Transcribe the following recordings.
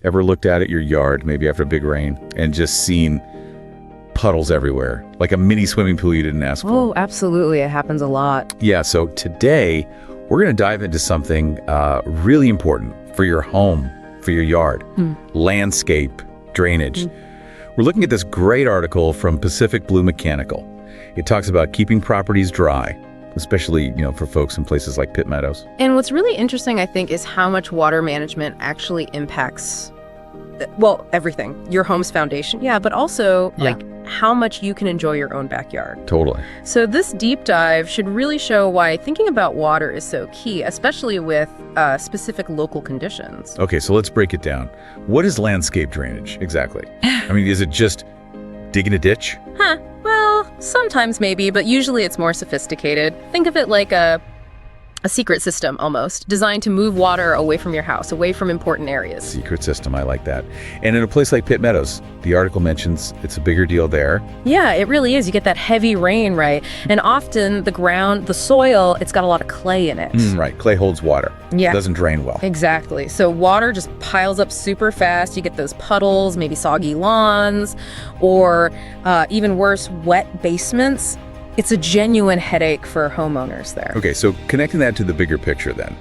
Ever looked out at your yard, maybe after a big rain, and just seen puddles everywhere, like a mini swimming pool you didn't ask for? Oh, absolutely. It happens a lot. Yeah, so today we're going to dive into something really important for your home, for your yard, landscape drainage. We're looking at this great article from Pacific Blue Mechanical. It talks about keeping properties dry, especially, for folks in places like Pitt Meadows. And what's really interesting, I think, is how much water management actually impacts, well, everything. Your home's foundation, yeah, but also like how much you can enjoy your own backyard. Totally. So this deep dive should really show why thinking about water is so key, especially with specific local conditions. Okay, so let's break it down. What is landscape drainage exactly? I mean, is it just digging a ditch? Well, sometimes maybe, but usually it's more sophisticated. Think of it like a secret system, almost, designed to move water away from your house, away from important areas. Secret system, I like that. And in a place like Pitt Meadows, the article mentions it's a bigger deal there. Yeah, it really is. You get that heavy rain, right? And often the ground, the soil, it's got a lot of clay in it. Right, clay holds water. Yeah. It doesn't drain well. Exactly. So water just piles up super fast. You get those puddles, maybe soggy lawns, or even worse, wet basements. It's a genuine headache for homeowners there. Okay, so connecting that to the bigger picture then.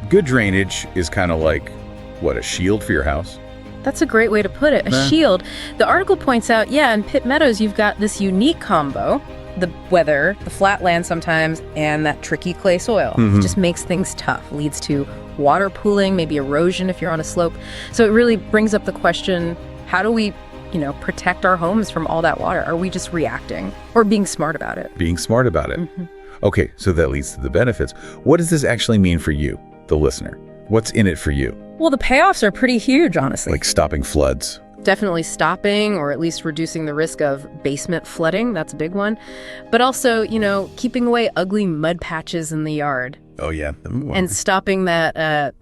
Good drainage is kind of like, what, a shield for your house? That's a great way to put it, a shield. The article points out, in Pitt Meadows, you've got this unique combo, the weather, the flat land sometimes, and that tricky clay soil. It just makes things tough, leads to water pooling, maybe erosion if you're on a slope. So it really brings up the question, how do we protect our homes from all that water? Are we just reacting or being smart about it? Being smart about it. Okay, so that leads to the benefits. What does this actually mean for you, the listener? What's in it for you? Well, the payoffs are pretty huge, honestly. Like stopping floods. Definitely stopping or at least reducing the risk of basement flooding. That's a big one. But also, keeping away ugly mud patches in the yard. Oh, yeah. And stopping that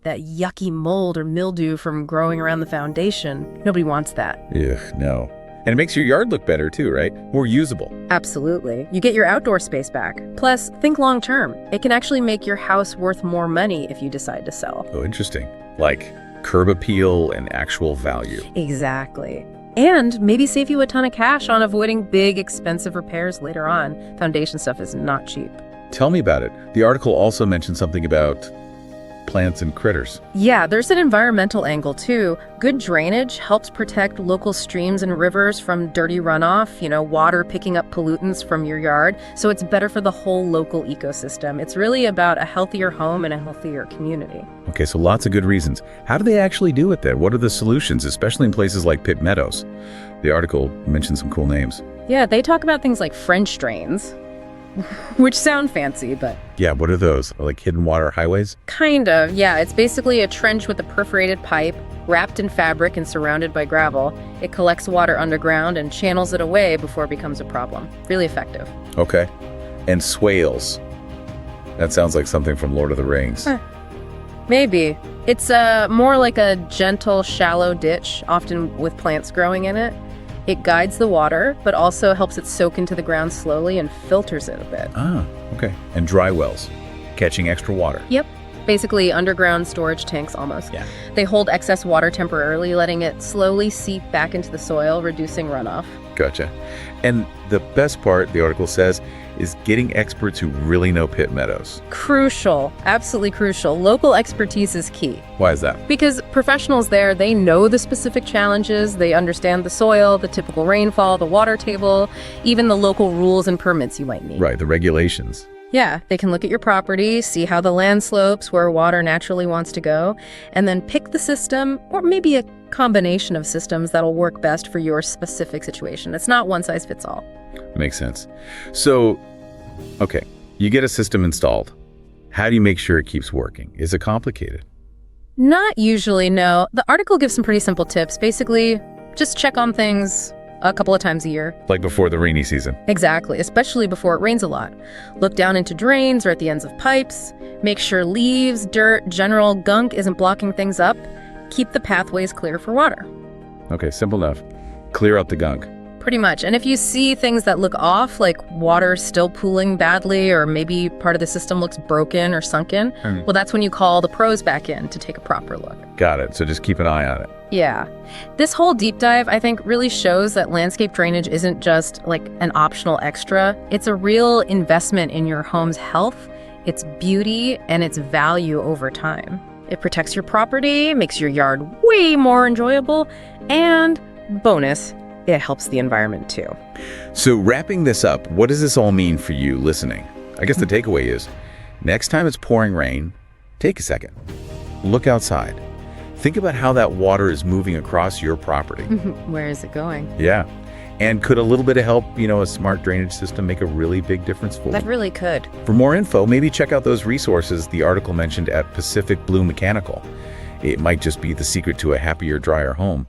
yucky mold or mildew from growing around the foundation. Nobody wants that. Ugh, no. And it makes your yard look better too, right? More usable. Absolutely. You get your outdoor space back. Plus, think long term. It can actually make your house worth more money if you decide to sell. Oh, interesting. Like curb appeal and actual value. Exactly. And maybe save you a ton of cash on avoiding big, expensive repairs later on. Foundation stuff is not cheap. Tell me about it. The article also mentioned something about plants and critters. Yeah, there's an environmental angle too. Good drainage helps protect local streams and rivers from dirty runoff, water picking up pollutants from your yard. So it's better for the whole local ecosystem. It's really about a healthier home and a healthier community. Okay, so lots of good reasons. How do they actually do it then? What are the solutions, especially in places like Pitt Meadows? The article mentioned some cool names. Yeah, they talk about things like French drains, which sound fancy, but... Yeah, what are those? Like hidden water highways? Kind of, yeah. It's basically a trench with a perforated pipe, wrapped in fabric and surrounded by gravel. It collects water underground and channels it away before it becomes a problem. Really effective. Okay. And swales. That sounds like something from Lord of the Rings. Maybe. It's more like a gentle, shallow ditch, often with plants growing in it. It guides the water, but also helps it soak into the ground slowly and filters it a bit. Ah, okay. And dry wells, catching extra water. Yep. Basically underground storage tanks almost. Yeah. They hold excess water temporarily, letting it slowly seep back into the soil, reducing runoff. Gotcha. And the best part, the article says, is getting experts who really know Pitt Meadows. Crucial. Absolutely crucial. Local expertise is key. Why is that? Because professionals there, they know the specific challenges, they understand the soil, the typical rainfall, the water table, even the local rules and permits you might need. Right, the regulations. Yeah, they can look at your property, see how the land slopes, where water naturally wants to go, and then pick the system, or maybe a combination of systems that'll work best for your specific situation. It's not one size fits all. Makes sense. So, okay, you get a system installed. How do you make sure it keeps working? Is it complicated? Not usually, no. The article gives some pretty simple tips. Basically, just check on things a couple of times a year. Like before the rainy season. Exactly, especially before it rains a lot. Look down into drains or at the ends of pipes. Make sure leaves, dirt, general gunk isn't blocking things up. Keep the pathways clear for water. Okay, simple enough. Clear out the gunk. Pretty much. And if you see things that look off, like water still pooling badly, or maybe part of the system looks broken or sunken, well, that's when you call the pros back in to take a proper look. Got it. So just keep an eye on it. Yeah. This whole deep dive, I think, really shows that landscape drainage isn't just like an optional extra. It's a real investment in your home's health, its beauty, and its value over time. It protects your property, makes your yard way more enjoyable, and bonus, it helps the environment too. So wrapping this up, what does this all mean for you listening? I guess the takeaway is, next time it's pouring rain, take a second. Look outside. Think about how that water is moving across your property. Where is it going? Yeah. And could a little bit of help, a smart drainage system make a really big difference for you? That really could. For more info, maybe check out those resources the article mentioned at Pacific Blue Mechanical. It might just be the secret to a happier, drier home.